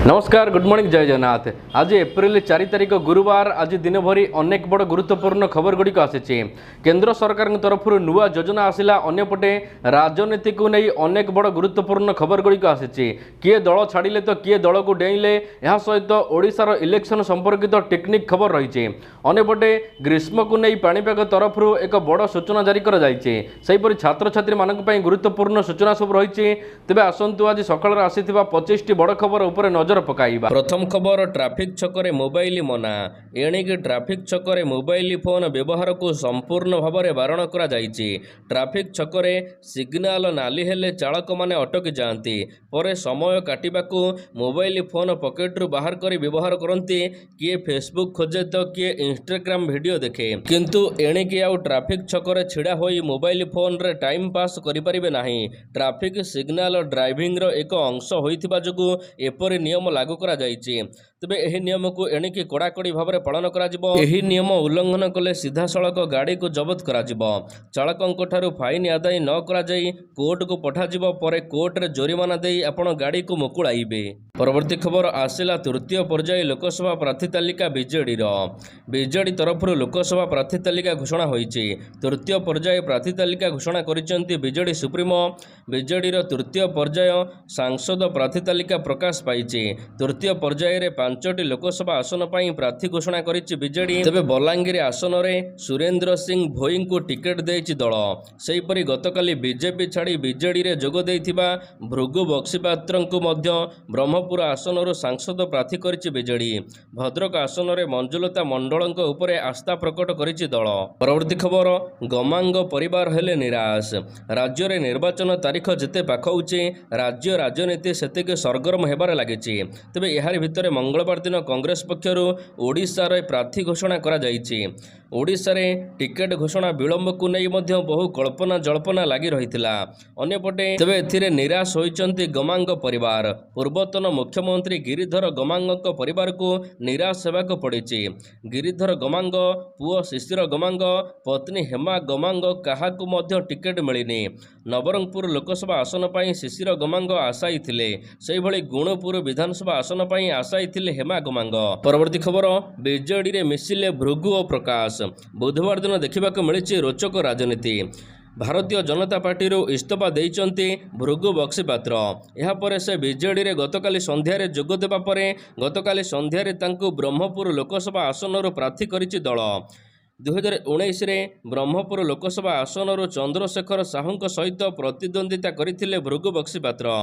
नमस्कार good morning जय जगन्नाथ। आज एप्रिल 4 तारिख गुरुवार। आज दिन भरी अनेक बड़ गुरुत्वपूर्ण खबर गुड़िक आसी। केंद्र सरकार तरफ नुआ योजना आसला, अन्यपटे राजनीति को नहीं अनेक बड़ गुरुत्वपूर्ण खबर गुड़िक आसी। किए दल छाड़िले तो किए दल को डेइले, यह सहित ओडिशार इलेक्शन संपर्कित टेक्निक खबर रही। अन्यपटे ग्रीष्म को नहीं पाणीपाग तरफ एक बड़ सूचना जारी कर छात्र छात्री मानक गुरुत्वपूर्ण सूचना सब रही। तेज आसतु आज सकाळ आसी 25टी बड़ खबर उपर नजर पकाइबा। प्रथम खबर, ट्राफिक छकरे मोबाइल मना। एणिक ट्राफिक छकरे मोबाइल फोन व्यवहार को संपूर्ण भाव में बारण करा जायछि। ट्राफिक छकरे सिग्नाल नाली हेले चालक माने अटकी जाती, पर समय काटिबाकू मोबाइल फोन पॉकेट रु बाहर करी व्यवहार करती। किए फेसबुक खोजे तो किए इंस्टाग्राम वीडियो देखे, किंतु एणिक आउ ट्राफिक छकरे छिड़ा होई मोबाइल फोन रे टाइम पास करि परिबे नाही। ट्राफिक सिग्नाल ड्राइविंग रो एक अंश होइथिबा जोगु एपरि नियम लागू करा जायछि। तेबे एही नियम को एणिकी कड़ाकड़ी भाव में पालन करा जिवो। एही नियम उल्लंघन कले सीधा सड़क गाड़ी को जबत करा जिवो। चालकों ठारू फाइन आदाय न करा जाई कोर्ट को पठा जिवो, परे कोर्ट रे जोरिमाना देई आपण गाड़ी को मुकुळाइबे। परवर्ती खबर आसिला, तृतीय पर्याय लोकसभा प्रार्थी तालिका बीजेडी बीजेडी तरफ लोकसभा प्रार्थी तालिका घोषणा होईछि। तृतीय पर्याय प्रार्थी तालिका घोषणा करिसेंती बीजेडी सुप्रीमो। बीजेडी रो तृतीय पर्याय सांसद प्रार्थी तालिका प्रकाश पाइछि। तृतीय पर्याय रे 5टी लोकसभा आसन पर प्रार्थी घोषणा करिछि बीजेडी। तेबे बलांगीर आसन में सुरेंद्र सिंह भोई को टिकेट देइछि दल। सेहीपरि गतकाली बीजेपी छाड़ी बीजेडी रे जोग देइथिबा भृगु बक्सीपात्र को मध्य ब्रह्मपुर आसन सांसद प्रार्थी करिछि बीजेडी। भद्रक आसन में मंजुलता मंडल उपरे आस्था प्रकट करिछि दल। परवर्ती खबर, गमांग परिवार हेले निराश। राज्य रे निर्वाचन तारीख जेते पाखौछि राज्य राजनीति सेतिके सरगरम हेबार लागिछि। तेबे एहारि भितरे मंगलवार दिन कांग्रेस पक्षरु ओडिशा रे प्रार्थी घोषणा करा जायछि। ओडिशा रे टिकेट घोषणा विलंब को नहीं मध्य बहु कल्पना जल्पना लगी रहिथिला। अन्यपटे तेबे एथिरे निराश होइचंती गमांग परिवार। पूर्वतन मुख्यमंत्री गिरिधर गमांग परिवार को निराश हेबाक पड़िछि। गिरिधर गमांग पुओ शिशिर गमांग, पत्नी हेमा गमांग काहाकू मध्य टिकेट मिलिनी। नवरंगपुर लोकसभा आसन पर शिशिर गमांग आशायी थिले, सेहि भली गुणपुर विधानसभा आसन पर आशायी थिले हेमा गमांग। परवर्ती खबर, बीजेडी रे मिसिले भृगु और प्रकाश। बुधवार दिन देखा मिली रोचक राजनीति। भारतीय जनता पार्टी इस्तफा देइचंती भृगु बक्सीपात्र। यापर से बीजेडी रे गतकाली संध्यारे जोग देबा परे गतकाली संध्यारे तांकु ब्रह्मपुर लोकसभा आसन प्रार्थी करिछि दल। 2019 रे ब्रह्मपुर लोकसभा आसन चंद्रशेखर साहू सहित प्रतिद्वंदिता करथिले भृगु बक्सीपात्र।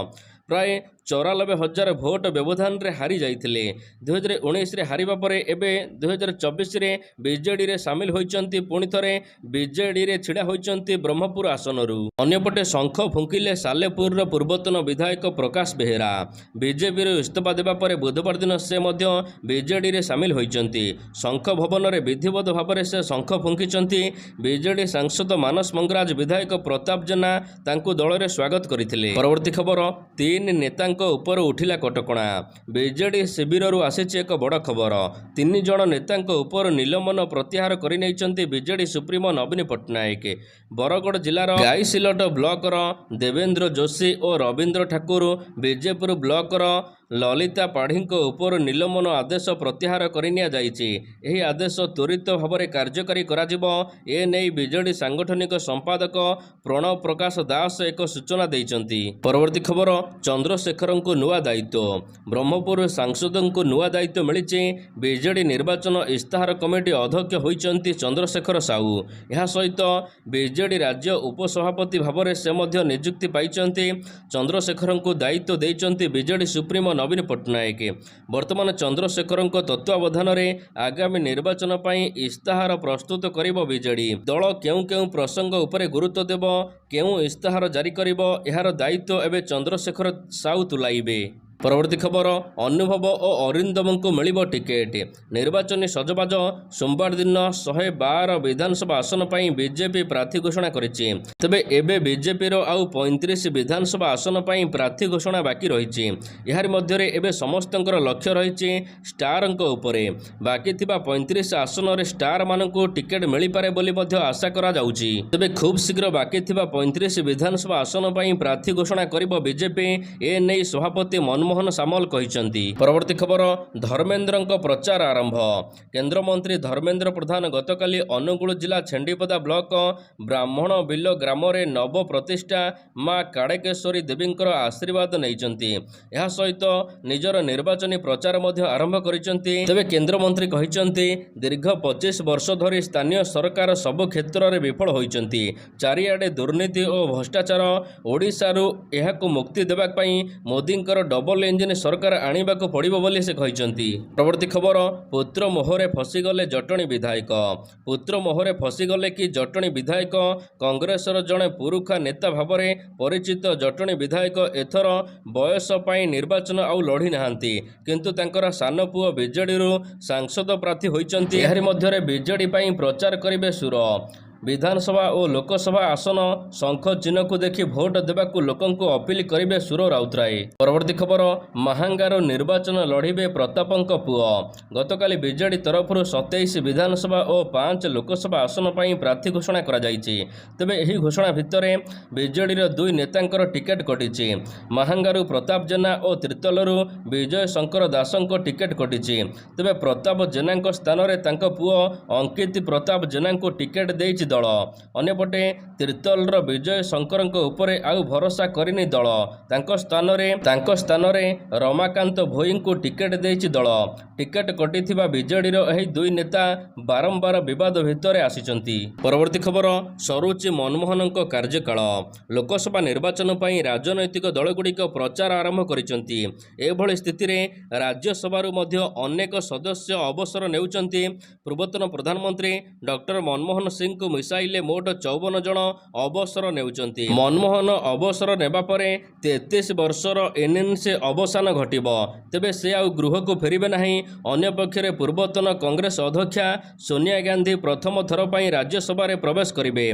प्राय 94,000 भोट व्यवधान रे हारी जाइथिले। 2019 रे हारिबा परे एबे 2024 रे बीजेडी रे सामिल होइचंती। पुणी थरे बीजेडी रे छिड़ा होइचंती ब्रह्मपुर आसनरू। अन्यपटे शंख फुंकिले सालेपुर रो पूर्वतन विधायक प्रकाश बेहेरा। बीजेपी रे इस्तफा देबा परे बुधवार दिन से मध्य बीजेडी रे सामिल होइचंती। शंख भवन रे विधिवत भाव में से शंख फुंकिचंती। बीजेडी सांसद मानस मंगराज, विधायक प्रताप जेना तांकु दल रे स्वागत करथिले। परवर्ती खबर, 3 नेतांको उपर उठिला कटकणा। बीजेडी शिविररू आसीछि एक बड़ खबर। 3 जण नेतांको उपर निलंबन प्रत्याहार करि नैचंती बीजेडी सुप्रीमो नवीन पट्टनायक। बरगढ़ जिलार गाईसिलट ब्लॉकर देवेंद्र जोशी और रविंद्र ठाकुर, बीजेपुर ब्लॉकर ललिता पाढ़ी उपर निलंबन आदेश प्रत्याहार करिनिया जाइछि। एही आदेश त्वरित भाव में कार्यकारी कराजिबो। ए नै बीजेडी सांगठनिक संपादक प्रणव प्रकाश दास एक सूचना देइचंती। परवर्ती खबर, चंद्रशेखर को नुआ दायित्व। ब्रह्मपुर सांसद को नुआ दायित्व मिली। बीजेडी निर्वाचन इस्ताहार कमिटी अध्यक्ष होइचंती चंद्रशेखर साहू। यह सहित बीजेडी राज्य उपसभापति भाव में से मध्य नियुक्ति पाइचंती। चंद्रशेखर को दायित्व देइचंती बीजेडी सुप्रीमो नवीन पट्टनायक। वर्तमान चंद्रशेखर तत्वावधान में आगामी निर्वाचन पर इस्ताहार प्रस्तुत करिबो बीजेडी। दल केउ केउ प्रसंग उपरे गुरुत्व देव, केउ इस्ताहार जारी करिबो, एहार दायित्व एबे चंद्रशेखर साहू तुलाइबे। परवर्ती खबर, अनुभव और अरिंदम को मिलिबो टिकेट। निर्वाचन सजबाज। सोमवार दिन 112 विधानसभा आसन पर बीजेपी प्रार्थी घोषणा करिछि। तेबे एबे बीजेपी रो आउ 35 विधानसभा आसन पर प्रार्थी घोषणा बाकी रहिछि। यार मध्य एबे समस्तंकर लक्ष्य रहिछि स्टारंक उपरे। बाकी थिबा 35 आसन रे स्टार मानकु टिकेट मिली पारे बोली मध्य आशा करा जाउछि। तेबे खूब शीघ्र बाकी थिबा 35 विधानसभा आसन पर प्रार्थी घोषणा करिबो बीजेपी। ए नै सभापति मन मनमोहन सामल कहिसंती। परवर्ती खबर धर्मेंद्रଙ୍କ प्रचार आरंभ। केन्द्रमंत्री धर्मेंद्र प्रधान गतकाली अनुगुल जिला छेंडीपदा ब्लॉक ब्राह्मण बिल ग्राम नव प्रतिष्ठा मां काड़ेकेश्वरी देवींकर आशीर्वाद नैचंती। यह सहित निजर निर्वाचनी प्रचार मध्य आरंभ करिसंती। तेबे केन्द्रमंत्री कहिसंती दीर्घ 25 वर्ष धरी स्थानीय सरकार सब क्षेत्र में विफल होइचंती। चारिआडे दुर्नीति और भ्रष्टाचार ओडिशारू एहाकु मुक्ति देबा पई मोदींकर डबल इंजिन सरकार आनिबाकु पड़िबो बोली से कहिसंती। परवर्ती खबर पुत्र मोहरे फसीगले जटणी विधायक। पुत्र मोहरे फसीगले कि जटणी विधायक कांग्रेसर जड़े पुरुखा नेता भाव में परिचित जटणी विधायक एथर बयस पाई निर्वाचन आउ लड़ी नाहांती किंतु तांकर सान पुओ बीजेडी सांसद प्रार्थी होइचंती। एहारि मध्यरे बीजेडी पाई प्रचार करिबे सुर। विधानसभा और लोकसभा आसन शंख चिन्ह को देखि भोट देबाकू लोकंकु अपील करिबे सुर राउतराय। परवर्ती खबर महांगार निर्वाचन लड़िबे प्रतापंक पुओ। गतकाली बीजेडी तरफरु 27 विधानसभा और 5 लोकसभा आसन पाई प्रार्थी घोषणा करा जायछि। तेबे एही घोषणा भितरे बीजेडी दुई नेतांकर टिकेट कटिछि। महांगारू प्रताप जेना और त्रितलरू विजय शंकर दासंक टिकेट कटिछि। तेबे प्रताप जेनांक स्थान रे तांक पुओ अंकित प्रताप जेनांको टिकेट देइछि दल। अन्यपटे त्रितलर विजय शंकर उपरे आउ भरोसा करिनी दल। तांको स्थान रे रमाकांत भोई को टिकेट देइछि दल। टिकेट कटिथिबा बीजेडी एही दुई नेता बारंबार विवाद भितर आसिचंती। परवर्ती खबर सरुचि मनमोहन कार्यकाल। लोकसभा निर्वाचन पई राजनैतिक दलगुड़िक प्रचार आरंभ करिसंती। एभली स्थिति रे राज्यसभारू मध्य अनेक सदस्य अवसर नेउचंती। पूर्वतन प्रधानमंत्री डॉक्टर मनमोहन सिंह को मिसाइले मोट 54 जन अवसर नेउचंती। मनमोहन अवसर नेबा परे 33 वर्षर एनएनसी अवसान घटिब। तेबे से आउ गृह को फेरिबे नाही। अन्य पक्षरे पूर्वतन कांग्रेस अध्यक्षा सोनिया गांधी प्रथम थर पई राज्यसभा रे प्रवेश करिवे।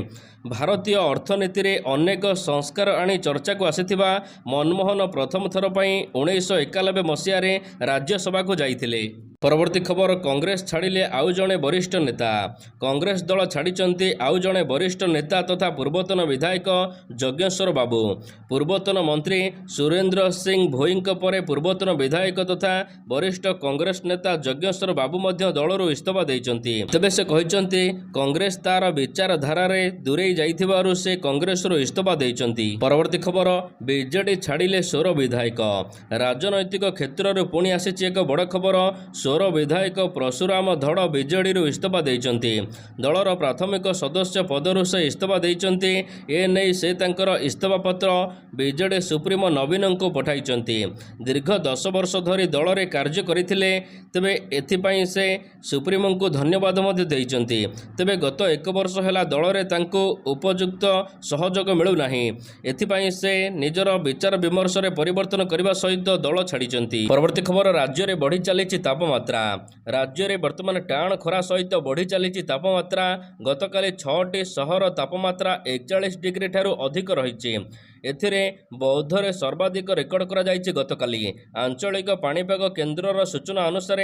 भारतीय अर्थनीति रे अनेक संस्कार आनी चर्चा को आसीथिबा मनमोहन प्रथम थर पई 1991 मसीहा रे राज्यसभा को जाइथिले। परवर्ती खबर कांग्रेस छाड़िले आउ जणे वरिष्ठ नेता। कांग्रेस दल छाड़िचंती आउ जणे वरिष्ठ नेता तथा पूर्वतन विधायक जगेश्वर बाबू। पूर्वतन मंत्री सुरेंद्र सिंह भोईंक परे पूर्वतन विधायक तथा वरिष्ठ कांग्रेस नेता जगेश्वर बाबू मध्य दलरू इस्तीफा देइचंती। तेबे से कहिचंती कांग्रेस तार विचारधारा रे दूरेई जाइथिबारु से कांग्रेसरू इस्तीफा देइचंती। परवर्ती खबर बीजेडी छाड़िले 16 विधायक। राजनैतिक क्षेत्रରୁ पुणी आसीछि एक बड़ खबर। 16 विधायक परशुराम धड़ बीजेडी इस्तीफा देइचंती। दलर प्राथमिक सदस्य पदरू से इस्तीफा देइचंती। ए नै से तांकर इस्तीफा पत्र बीजेडी सुप्रीमो नवीन को पठाइचंती। दीर्घ 10 वर्ष धरी दल रे कार्य करिथिले। तेबे एथिपाई से सुप्रीमो को धन्यवाद मध्ये देइचंती। तेबे गत 1 वर्ष हैला दल रे तांको उपयुक्त सहयोग मिलु नाही। एथिपाई से निजर विचार विमर्श रे परिवर्तन करबा सहित दल छाड़िचंती। परवर्ती खबर राज्य रे बढ़ी चलीछि तापमात्रा। राज्य रे वर्तमान टाण खरा सहित बढ़ी चलीछि तापमात्रा। गतकाली 6टी सहर तापमात्रा 41 डिग्री ठारू अधिक रहिछि। एथिरे बौद्धरे सर्वाधिक रेकर्ड करा जाइछि। गतकाली आंचलिक पाणीपाग केन्द्रर सूचना अनुसार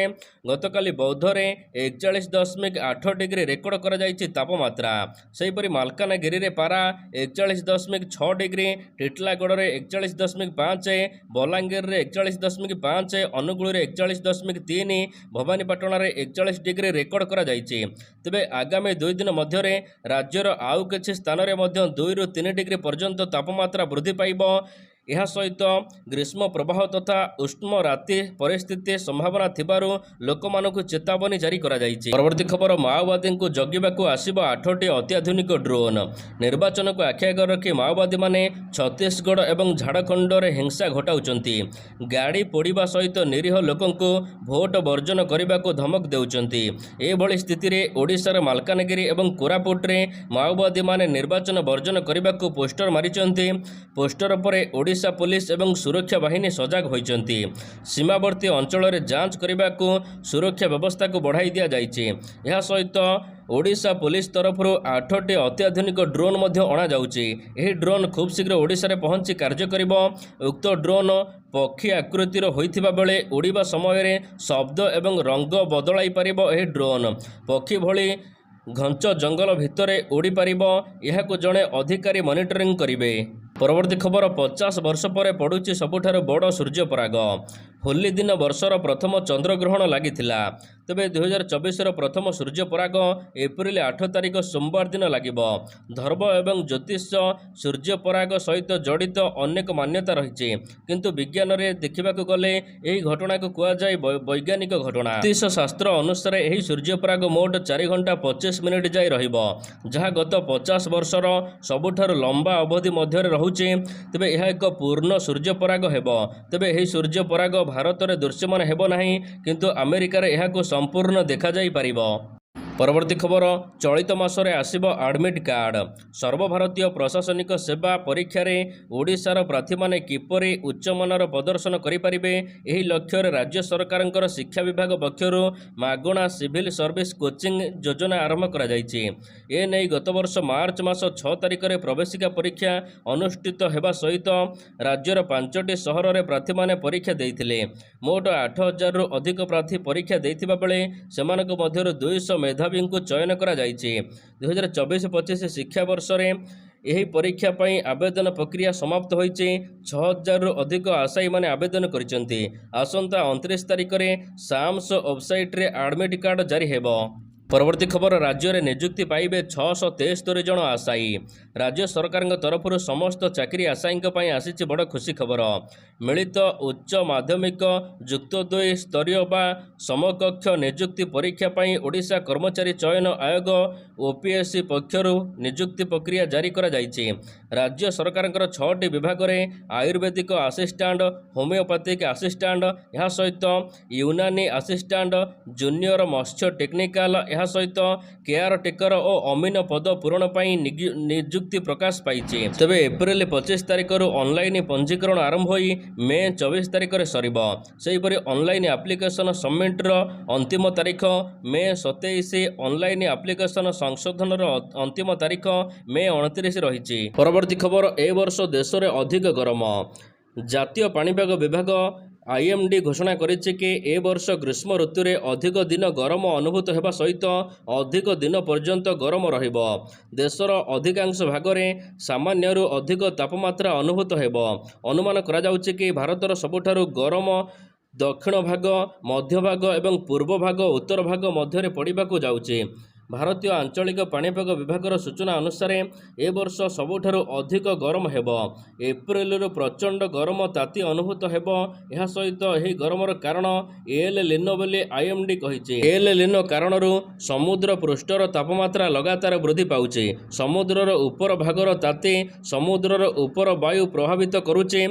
गतकाली बौद्धरे 41.8 डिग्री रेकर्ड करा जाइछि तापमात्रा। सेहिपरि मालकानगिरी रे पारा 41.6 डिग्री, टिटलागढ़ रे 41.5, बलांगीर रे 41.5, अनुगुल रे 41.3, भवानीपाटना रे 41 डिग्री रेकर्ड करा जाइछि। तेबे आगामी 2 दिन मध्यरे राज्यर आउ किछि स्थान रे मध्य 2 ରୁ 3 डिग्री पर्यंत तापमात्रा वृद्धि पाइब। यह सहित ग्रीष्म प्रवाह तथा उष्म राति परिस्थिति संभावना थिबारु लोकमानकु चेतावनी जारी करा जाइछि। परवर्ती खबर माओवादी को जगिबाकू आसिबो 8टी अत्याधुनिक ड्रोन। निर्वाचन को आखि आगे रखी माओवादी माने छत्तीसगढ़ एवं झारखंड रे हिंसा घटाउचंती। गाड़ी पोड़िबा सहित निरीह लोकंकु भोट वर्जन करबाकू धमक देउचंती। एभली स्थिति रे ओडिशार मालकानगिरी एवं कोरापुट रे माओवादी माने निर्वाचन वर्जन करबाकू पोस्टर मारिचंती। पोस्टर परे ओडिशा पुलिस एवं सुरक्षा बाहिनी सजग होइचंती। सीमावर्ती अंचल रे जांच करबाकू सुरक्षा व्यवस्था को बढ़ाई दिया जाइछि। यह सहित ओडिशा पुलिस तरफ 8टी अत्याधुनिक ड्रोन मध्य अणा जाउछि। एही ड्रोन खूब शीघ्र ओडिशा रे पहुंची कार्य करिबो। उक्त ड्रोन पक्षी आकृतिर होइथिबा बेले उड़ीबा समय रे शब्द एवं रंग बदलाई पारिबो। एही ड्रोन पक्षी भली घंच जंगल भितरे उड़ी पारिबो। एहाकू जणे अधिकारी मॉनिटरिंग करिवे। ପରବର୍ତ୍ତୀ ଖବର 50 ବର୍ଷ ପରେ ପଡ଼ୁଛି ସବୁଠାରୁ ବଡ଼ ସୂର୍ଯ୍ୟପରାଗ। ହୋଲି ଦିନ ବର୍ଷର ପ୍ରଥମ ଚନ୍ଦ୍ରଗ୍ରହଣ ଲାଗିଥିଲା। ତେବେ 2024ର ପ୍ରଥମ ସୂର୍ଯ୍ୟପରାଗ ଏପ୍ରିଲ 8 ତାରିଖ ସୋମବାର ଦିନ ଲାଗିବ। ଧର୍ମ ଏବଂ ଜ୍ୟୋତିଷ ସୂର୍ଯ୍ୟପରାଗ ସହିତ ଜଡ଼ିତ ଅନେକ ମାନ୍ୟତା ରହିଛି, କିନ୍ତୁ ବିଜ୍ଞାନରେ ଦେଖିବାକୁ ଗଲେ ଏହି ଘଟଣାକୁ କୁହାଯାଏ ବୈଜ୍ଞାନିକ ଘଟଣା। ଜ୍ୟୋତିଷ ଶାସ୍ତ୍ର ଅନୁସାରେ ଏହି ସୂର୍ଯ୍ୟପରାଗ ମୋଟ 4 ଘଣ୍ଟା 25 ମିନିଟ୍ ଯାଇ ରହିବ, ଯାହା ଗତ 50 ବର୍ଷର ସବୁଠାରୁ ଲମ୍ବା ଅବଧି ମଧ୍ୟରେ ରହୁଛି। ତେବେ ଏହା ଏକ ପୂର୍ଣ୍ଣ ସୂର୍ଯ୍ୟପରାଗ ହେବ। ତେବେ ଏହି ସୂର୍ଯ୍ୟପରାଗ ଭାରତରେ ଦୃଶ୍ୟମାନ ହେବ ନାହିଁ, କିନ୍ତୁ ଆମେରିକାରେ ଏହାକୁ ସମ୍ପୂର୍ଣ୍ଣ ଦେଖାଯାଇପାରିବ। ପରବର୍ତ୍ତୀ ଖବର, ଚଳିତ ମାସରେ ଆସିବ ଆଡମିଟ୍ କାର୍ଡ। ସର୍ବଭାରତୀୟ ପ୍ରଶାସନିକ ସେବା ପରୀକ୍ଷାରେ ଓଡ଼ିଶାର ପ୍ରାର୍ଥୀମାନେ କିପରି ଉଚ୍ଚମାନର ପ୍ରଦର୍ଶନ କରିପାରିବେ, ଏହି ଲକ୍ଷ୍ୟରେ ରାଜ୍ୟ ସରକାରଙ୍କର ଶିକ୍ଷା ବିଭାଗ ପକ୍ଷରୁ ମାଗଣା ସିଭିଲ୍ ସର୍ଭିସ୍ କୋଚିଂ ଯୋଜନା ଆରମ୍ଭ କରାଯାଇଛି। ଏନେଇ ଗତବର୍ଷ ମାର୍ଚ୍ଚ ମାସ 6 ତାରିଖରେ ପ୍ରବେଶିକା ପରୀକ୍ଷା ଅନୁଷ୍ଠିତ ହେବା ସହିତ ରାଜ୍ୟର 5ଟି ସହରରେ ପ୍ରାର୍ଥୀମାନେ ପରୀକ୍ଷା ଦେଇଥିଲେ। ମୋଟ 8,000ରୁ ଅଧିକ ପ୍ରାର୍ଥୀ ପରୀକ୍ଷା ଦେଇଥିବା ବେଳେ ସେମାନଙ୍କ ମଧ୍ୟରୁ 200 ମେଧାବୀଙ୍କୁ ଚୟନ କରାଯାଇଛି। 2024-25 ଶିକ୍ଷାବର୍ଷରେ ଏହି ପରୀକ୍ଷା ପାଇଁ ଆବେଦନ ପ୍ରକ୍ରିୟା ସମାପ୍ତ ହୋଇଛି। 6,000ରୁ ଅଧିକ ଆଶାୟୀମାନେ ଆବେଦନ କରିଛନ୍ତି। ଆସନ୍ତା 29 ତାରିଖରେ ସାମ୍ସ ୱେବସାଇଟ୍ରେ ଆଡମିଟ୍ କାର୍ଡ ଜାରି ହେବ। ପରବର୍ତ୍ତୀ ଖବର, ରାଜ୍ୟରେ ନିଯୁକ୍ତି ପାଇବେ 673 ଜଣ ଆଶାୟୀ। ରାଜ୍ୟ ସରକାରଙ୍କ ତରଫରୁ ସମସ୍ତ ଚାକିରି ଆଶାୟୀଙ୍କ ପାଇଁ ଆସିଛି ବଡ଼ ଖୁସି ଖବର। ମିଳିତ ଉଚ୍ଚ ମାଧ୍ୟମିକ ଯୁକ୍ତ 2 ସ୍ତରୀୟ ବା ସମକକ୍ଷ ନିଯୁକ୍ତି ପରୀକ୍ଷା ପାଇଁ ଓଡ଼ିଶା କର୍ମଚାରୀ ଚୟନ ଆୟୋଗ OPSC ପକ୍ଷରୁ ନିଯୁକ୍ତି ପ୍ରକ୍ରିୟା ଜାରି କରାଯାଇଛି। ରାଜ୍ୟ ସରକାରଙ୍କର 6ଟି ବିଭାଗରେ ଆୟୁର୍ବେଦିକ ଆସିଷ୍ଟାଣ୍ଟ, ହୋମିଓପାଥିକ ଆସିଷ୍ଟାଣ୍ଟ, ଏହା ସହିତ ୟୁନାନି ଆସିଷ୍ଟାଣ୍ଟ, ଜୁନିୟର ମତ୍ସ୍ୟ ଟେକ୍ନିକାଲ, ଏହା ସହିତ କେୟାର ଟେକର ଓ ଅମିନ ପଦ ପୂରଣ ପାଇଁ ନିଯୁକ୍ତି ପ୍ରକାଶ ପାଇଛି। ତେବେ ଏପ୍ରିଲ 25 ତାରିଖରୁ ଅନଲାଇନ ପଞ୍ଜୀକରଣ ଆରମ୍ଭ ହୋଇ ମେ 24 ତାରିଖରେ ସରିବ। ସେହିପରି ଅନଲାଇନ ଆପ୍ଲିକେସନ ସବମିଟର ଅନ୍ତିମ ତାରିଖ ମେ 27, ଅନଲାଇନ ଆପ୍ଲିକେସନ ସଂଶୋଧନର ଅନ୍ତିମ ତାରିଖ ମେ 29 ରହିଛି। ପରବର୍ତ୍ତୀ ଖବର, ଏ ବର୍ଷ ଦେଶରେ ଅଧିକ ଗରମ। ଜାତୀୟ ପାଣିପାଗ ବିଭାଗ IMD ଘୋଷଣା କରିଛି କି ଏ ବର୍ଷ ଗ୍ରୀଷ୍ମ ଋତୁରେ ଅଧିକ ଦିନ ଗରମ ଅନୁଭୂତ ହେବା ସହିତ ଅଧିକ ଦିନ ପର୍ଯ୍ୟନ୍ତ ଗରମ ରହିବ। ଦେଶର ଅଧିକାଂଶ ଭାଗରେ ସାମାନ୍ୟରୁ ଅଧିକ ତାପମାତ୍ରା ଅନୁଭୂତ ହେବ। ଅନୁମାନ କରାଯାଉଛି କି ଭାରତର ସବୁଠାରୁ ଗରମ ଦକ୍ଷିଣ ଭାଗ, ମଧ୍ୟଭାଗ ଏବଂ ପୂର୍ବ ଭାଗ ଉତ୍ତର ଭାଗ ମଧ୍ୟରେ ପଡ଼ିବାକୁ ଯାଉଛି। ଭାରତୀୟ ଆଞ୍ଚଳିକ ପାଣିପାଗ ବିଭାଗର ସୂଚନା ଅନୁସାରେ ଏ ବର୍ଷ ସବୁଠାରୁ ଅଧିକ ଗରମ ହେବ। ଏପ୍ରିଲରୁ ପ୍ରଚଣ୍ଡ ଗରମ ତାତି ଅନୁଭୂତ ହେବ। ଏହା ସହିତ ଏହି ଗରମର କାରଣ ଏଲ୍ ନିନୋ ବୋଲି IMD କହିଛି। ଏଲ୍ ନିନୋ କାରଣରୁ ସମୁଦ୍ର ପୃଷ୍ଠର ତାପମାତ୍ରା ଲଗାତାର ବୃଦ୍ଧି ପାଉଛି। ସମୁଦ୍ରର ଉପର ଭାଗର ତାତି ସମୁଦ୍ରର ଉପର ବାୟୁ ପ୍ରଭାବିତ କରୁଛି।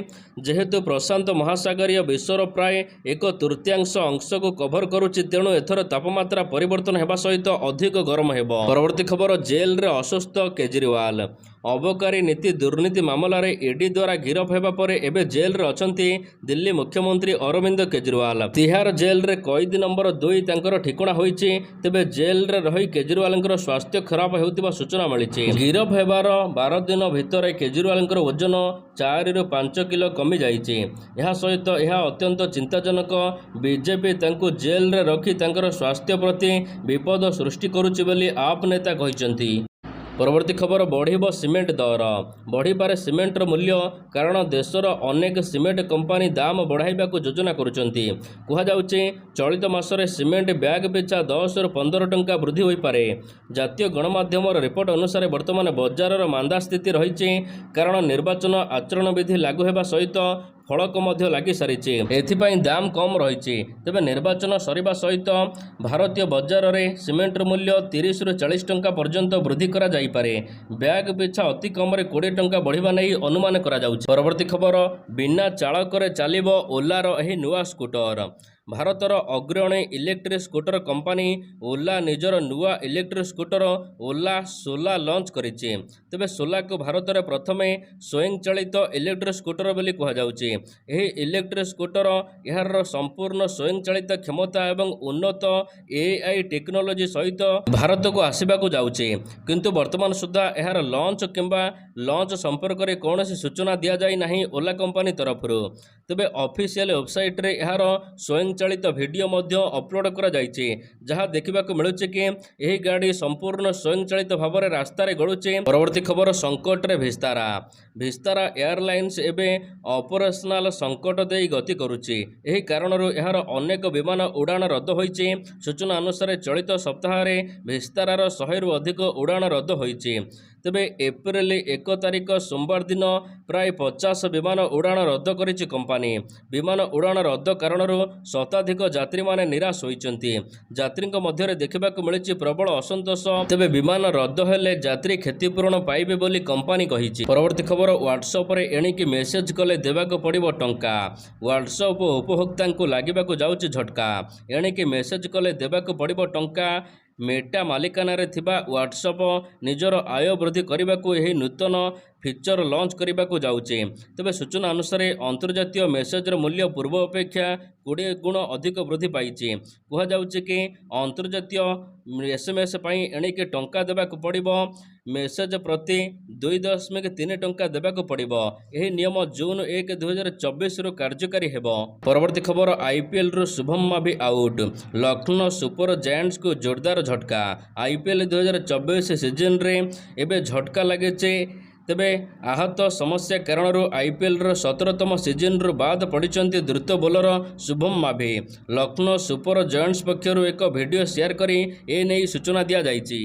ଯେହେତୁ ପ୍ରଶାନ୍ତ ମହାସାଗରୀୟ ବିଶ୍ୱର ପ୍ରାୟ 1/3 ଅଂଶକୁ କଭର କରୁଛି, ତେଣୁ ଏଥର ତାପମାତ୍ରା ପରିବର୍ତ୍ତନ ହେବା ସହିତ ଅଧିକ ଗରମ ହେବ। ପରବର୍ତ୍ତୀ ଖବର, ଜେଲରେ ଅସୁସ୍ଥ କେଜରିୱାଲ। ଅବକାରୀ ନୀତି ଦୁର୍ନୀତି ମାମଲାରେ ED ଦ୍ୱାରା ଗିରଫ ହେବା ପରେ ଏବେ ଜେଲରେ ଅଛନ୍ତି ଦିଲ୍ଲୀ ମୁଖ୍ୟମନ୍ତ୍ରୀ ଅରବିନ୍ଦ କେଜରିୱାଲ। ତିହାର ଜେଲରେ କଏଦୀ ନମ୍ବର 2 ତାଙ୍କର ଠିକଣା ହୋଇଛି। ତେବେ ଜେଲରେ ରହି କେଜରିୱାଲଙ୍କର ସ୍ୱାସ୍ଥ୍ୟ ଖରାପ ହେଉଥିବା ସୂଚନା ମିଳିଛି। ଗିରଫ ହେବାର 12 ଦିନ ଭିତରେ କେଜରିୱାଲଙ୍କର ଓଜନ 4ରୁ 5 କିଲୋ କମିଯାଇଛି। ଏହା ସହିତ ଏହା ଅତ୍ୟନ୍ତ ଚିନ୍ତାଜନକ। ବିଜେପି ତାଙ୍କୁ ଜେଲରେ ରଖି ତାଙ୍କର ସ୍ୱାସ୍ଥ୍ୟ ପ୍ରତି ବିପଦ ସୃଷ୍ଟି କରୁଛି ବୋଲି ଆପ୍ ନେତା କହିଛନ୍ତି। ପରବର୍ତ୍ତୀ ଖବର, ବଢ଼ିବ ସିମେଣ୍ଟ ଦର। ବଢ଼ିପାରେ ସିମେଣ୍ଟର ମୂଲ୍ୟ, କାରଣ ଦେଶର ଅନେକ ସିମେଣ୍ଟ କମ୍ପାନୀ ଦାମ ବଢ଼ାଇବାକୁ ଯୋଜନା କରୁଛନ୍ତି। କୁହାଯାଉଛି ଚଳିତ ମାସରେ ସିମେଣ୍ଟ ବ୍ୟାଗ୍ ପିଛା 10ରୁ 15 ଟଙ୍କା ବୃଦ୍ଧି ହୋଇପାରେ। ଜାତୀୟ ଗଣମାଧ୍ୟମର ରିପୋର୍ଟ ଅନୁସାରେ ବର୍ତ୍ତମାନ ବଜାରର ମାନ୍ଦା ସ୍ଥିତି ରହିଛି, କାରଣ ନିର୍ବାଚନ ଆଚରଣ ବିଧି ଲାଗୁ ହେବା ସହିତ ଫଳକ ମଧ୍ୟ ଲାଗି ସାରିଛି। ଏଥିପାଇଁ ଦାମ କମ୍ ରହିଛି। ତେବେ ନିର୍ବାଚନ ସରିବା ସହିତ ଭାରତୀୟ ବଜାରରେ ସିମେଣ୍ଟର ମୂଲ୍ୟ 30ରୁ 40 ଟଙ୍କା ପର୍ଯ୍ୟନ୍ତ ବୃଦ୍ଧି କରାଯାଇପାରେ। ବ୍ୟାଗ୍ ପିଛା ଅତି କମରେ 20 ଟଙ୍କା ବଢ଼ିବା ନେଇ ଅନୁମାନ କରାଯାଉଛି। ପରବର୍ତ୍ତୀ ଖବର, ବିନା ଚାଳକରେ ଚାଲିବ ଓଲାର ଏହି ନୂଆ ସ୍କୁଟର। ଭାରତର ଅଗ୍ରଣୀ ଇଲେକ୍ଟ୍ରିକ୍ ସ୍କୁଟର କମ୍ପାନୀ ଓଲା ନିଜର ନୂଆ ଇଲେକ୍ଟ୍ରିକ୍ ସ୍କୁଟର ଓଲା ସୋଲା ଲଞ୍ଚ କରିଛି। ତେବେ ସୋଲାକୁ ଭାରତରେ ପ୍ରଥମେ ସ୍ୱୟଂଚାଳିତ ଇଲେକ୍ଟ୍ରିକ୍ ସ୍କୁଟର ବୋଲି କୁହାଯାଉଛି। ଏହି ଇଲେକ୍ଟ୍ରିକ୍ ସ୍କୁଟର ଏହାର ସମ୍ପୂର୍ଣ୍ଣ ସ୍ୱୟଂଚାଳିତ କ୍ଷମତା ଏବଂ ଉନ୍ନତ AI ଟେକ୍ନୋଲୋଜି ସହିତ ଭାରତକୁ ଆସିବାକୁ ଯାଉଛି, କିନ୍ତୁ ବର୍ତ୍ତମାନ ସୁଦ୍ଧା ଏହାର ଲଞ୍ଚ ସମ୍ପର୍କରେ କୌଣସି ସୂଚନା ଦିଆଯାଇ ନାହିଁ ଓଲା କମ୍ପାନୀ ତରଫରୁ। ତେବେ ଅଫିସିଆଲ ୱେବସାଇଟ୍ରେ ଏହାର ସ୍ୱୟଂଚାଳିତ स्वयंचालित वीडियो मध्य अपलोड करा जायछि जहां देखिबाकू मिलुछि कि एही गाड़ी संपूर्ण स्वयंचालित भाव में रास्तार गड़ुचे। परवर्ती खबर संकट रे भिस्तारा एयरलाइंस एबे ऑपरेशनल संकट दे गति करुछि। एही कारणरू एहार अनेक विमान उड़ान रद्द होइछि। सूचना अनुसार चलित सप्ताह भिस्तारार 100 रु अधिक उड़ान रद्द होइछि। तेबे एप्रिल 1 तारिख सोमवार दिन प्राय 50 विमान उड़ान रद्द करिछि कंपानी। विमान उड़ान रद्द कारणरू शताधिक यात्री माने निराश होइछन्ति। यात्रीक मध्यरे देखिबाकू मिलिछि प्रबल असंतोष। तेबे विमान रद्द हेले यात्री क्षतिपूरण पाइबे बोली कंपानी कहिछि। परवर्ती खबर व्हाट्सएप रे एणिकी मेसेज कले देबाकू पड़िबो टंका। व्हाट्सएप उपभोक्तांकू लागिबाकू जाउछि झटका। एणिकी मेसेज कले देबाकू पड़िबो टंका। मेटा मालिकाना थिबा व्हाट्सएप निजर आय वृद्धि करने यही नूतन फीचर लॉन्च करने को जाउछि। तेबे सूचना अनुसार अंतर्जातीय मेसेजर मूल्य पूर्व अपेक्षा 20 गुण अधिक वृद्धि पाइछि। कहुछि कि अंतर्जातीय एसएमएस पई एणिके टंका देबाकू पड़िबो। मेसेज प्रति 2.3 टंका देबाकू पड़िबो। एही नियम जून 1, 2024 रु कार्यकारी हेबो। परवर्ती खबर आईपीएल रु Shubham Mavi out. Lucknow super giants को जोरदार झटका। आईपीएल 2024 सीजन रे एबे झटका लगे। तेबे आहत समस्या कारण आईपीएल 17तम सीजन रु बाद पड़िचंती द्रुत bowler Shubham Mavi. Lucknow super giants पक्षरु एक वीडियो शेयर करी ए नै सूचना दिया जायछि।